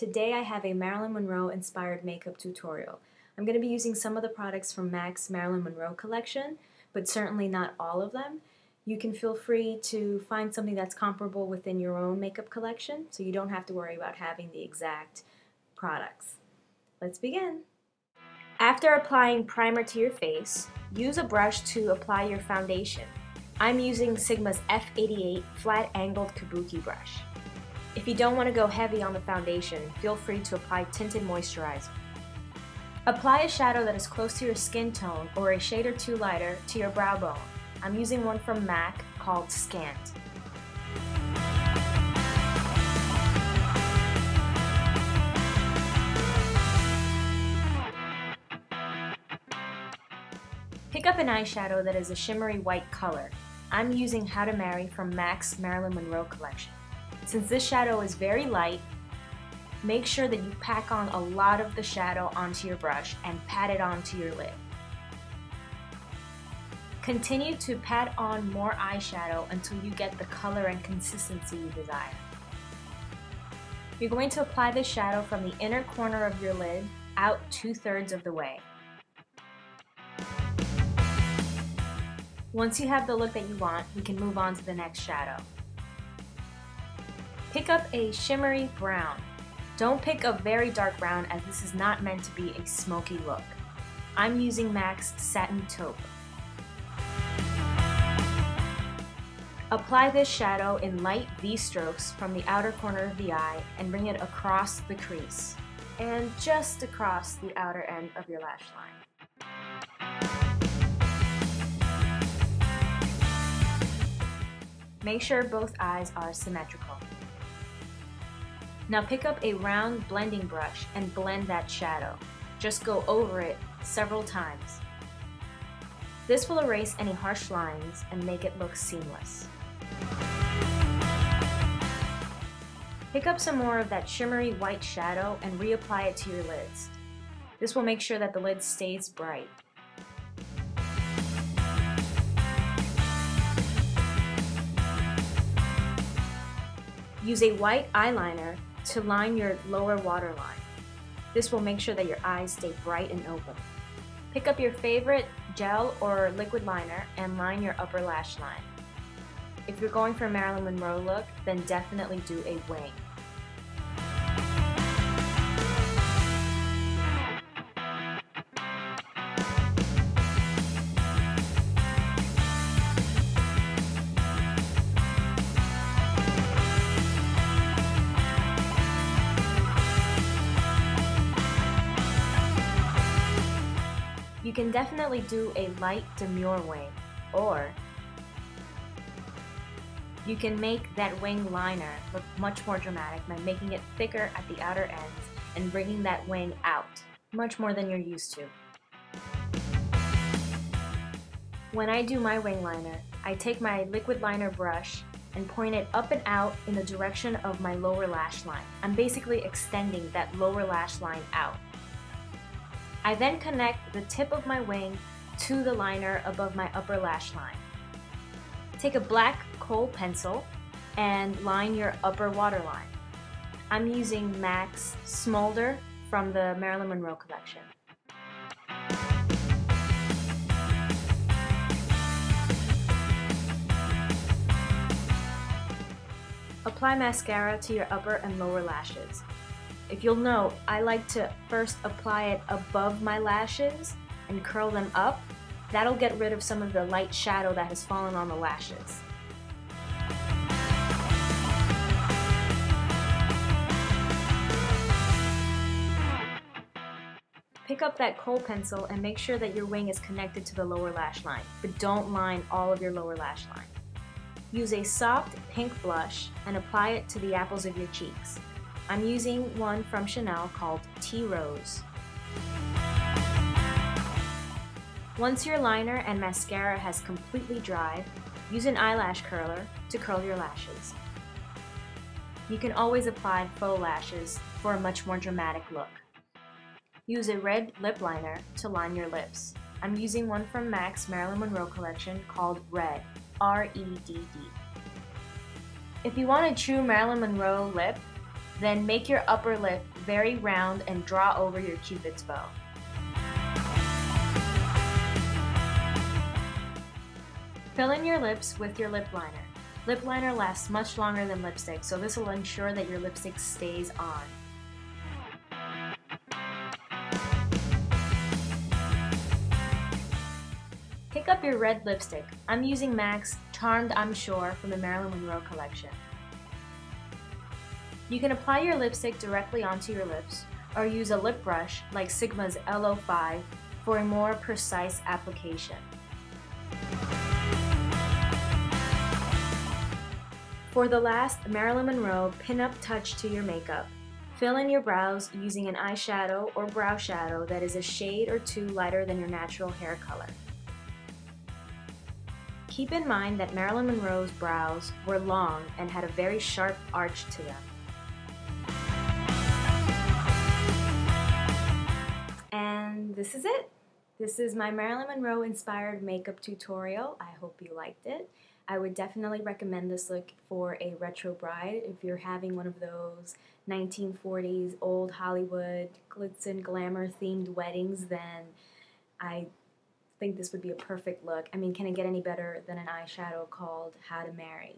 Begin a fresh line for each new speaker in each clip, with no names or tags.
Today I have a Marilyn Monroe inspired makeup tutorial. I'm going to be using some of the products from MAC's Marilyn Monroe Collection, but certainly not all of them. You can feel free to find something that's comparable within your own makeup collection, so you don't have to worry about having the exact products. Let's begin. After applying primer to your face, use a brush to apply your foundation. I'm using Sigma's F88 flat angled kabuki brush. If you don't want to go heavy on the foundation, feel free to apply tinted moisturizer. Apply a shadow that is close to your skin tone or a shade or two lighter to your brow bone. I'm using one from MAC called Scant. Pick up an eyeshadow that is a shimmery white color. I'm using How to Marry from MAC's Marilyn Monroe Collection. Since this shadow is very light, make sure that you pack on a lot of the shadow onto your brush and pat it onto your lid. Continue to pat on more eyeshadow until you get the color and consistency you desire. You're going to apply the shadow from the inner corner of your lid out 2/3 of the way. Once you have the look that you want, we can move on to the next shadow. Pick up a shimmery brown. Don't pick a very dark brown, as this is not meant to be a smoky look. I'm using MAC's Satin Taupe. Apply this shadow in light V strokes from the outer corner of the eye and bring it across the crease and just across the outer end of your lash line. Make sure both eyes are symmetrical. Now pick up a round blending brush and blend that shadow. Just go over it several times. This will erase any harsh lines and make it look seamless. Pick up some more of that shimmery white shadow and reapply it to your lids. This will make sure that the lid stays bright. Use a white eyeliner to line your lower waterline. This will make sure that your eyes stay bright and open. Pick up your favorite gel or liquid liner and line your upper lash line. If you're going for a Marilyn Monroe look, then definitely do a wing. You can definitely do a light demure wing, or you can make that wing liner look much more dramatic by making it thicker at the outer ends and bringing that wing out much more than you're used to. When I do my wing liner, I take my liquid liner brush and point it up and out in the direction of my lower lash line. I'm basically extending that lower lash line out. I then connect the tip of my wing to the liner above my upper lash line. Take a black kohl pencil and line your upper waterline. I'm using MAC's Smolder from the Marilyn Monroe Collection. Apply mascara to your upper and lower lashes. If you'll note, I like to first apply it above my lashes and curl them up. That'll get rid of some of the light shadow that has fallen on the lashes. Pick up that kohl pencil and make sure that your wing is connected to the lower lash line, but don't line all of your lower lash line. Use a soft pink blush and apply it to the apples of your cheeks. I'm using one from Chanel called Tea Rose. Once your liner and mascara has completely dried, use an eyelash curler to curl your lashes. You can always apply faux lashes for a much more dramatic look. Use a red lip liner to line your lips. I'm using one from MAC's Marilyn Monroe Collection called Red, R-E-D-D. If you want a true Marilyn Monroe lip, then make your upper lip very round and draw over your Cupid's bow. Fill in your lips with your lip liner. Lip liner lasts much longer than lipstick, so this will ensure that your lipstick stays on. Pick up your red lipstick. I'm using MAC's Charmed I'm Sure from the Marilyn Monroe Collection. You can apply your lipstick directly onto your lips or use a lip brush like Sigma's LO5 for a more precise application. For the last Marilyn Monroe pinup touch to your makeup, fill in your brows using an eyeshadow or brow shadow that is a shade or two lighter than your natural hair color. Keep in mind that Marilyn Monroe's brows were long and had a very sharp arch to them. And this is it. This is my Marilyn Monroe inspired makeup tutorial. I hope you liked it. I would definitely recommend this look for a retro bride. If you're having one of those 1940s old Hollywood glitz and glamour themed weddings, then I think this would be a perfect look. I mean, can it get any better than an eyeshadow called How to Marry?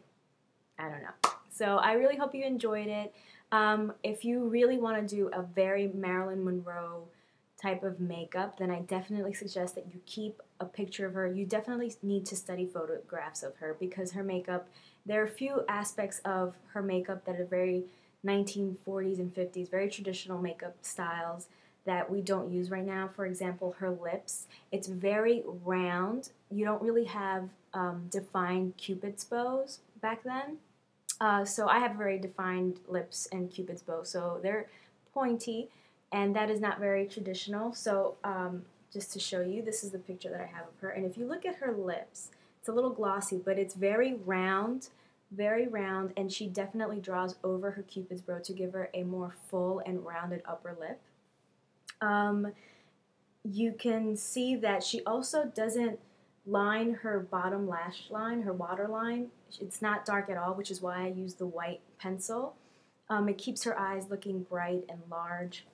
I don't know. So I really hope you enjoyed it. If you really want to do a very Marilyn Monroe type of makeup, then I definitely suggest that you keep a picture of her. You definitely need to study photographs of her because her makeup, there are a few aspects of her makeup that are very 1940s and 50s, very traditional makeup styles that we don't use right now. For example, her lips, it's very round. You don't really have defined Cupid's bows back then. So I have very defined lips and Cupid's bow, so they're pointy, and that is not very traditional. So just to show you, this is the picture that I have of her, and if you look at her lips, it's a little glossy, but it's very round, and she definitely draws over her Cupid's bow to give her a more full and rounded upper lip. You can see that she also doesn't line her bottom lash line, her waterline. It's not dark at all, which is why I use the white pencil. It keeps her eyes looking bright and large.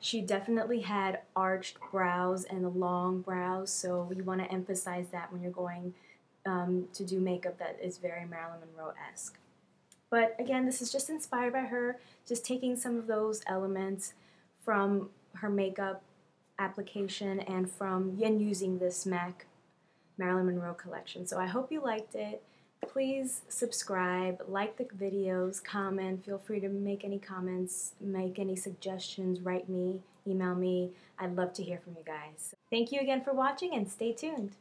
She definitely had arched brows and long brows, so you want to emphasize that when you're going to do makeup that is very Marilyn Monroe-esque. But again, this is just inspired by her, just taking some of those elements from her makeup application and using this MAC Marilyn Monroe collection. So I hope you liked it. Please subscribe, like the videos, comment. Feel free to make any comments, make any suggestions, write me, email me. I'd love to hear from you guys. Thank you again for watching and stay tuned.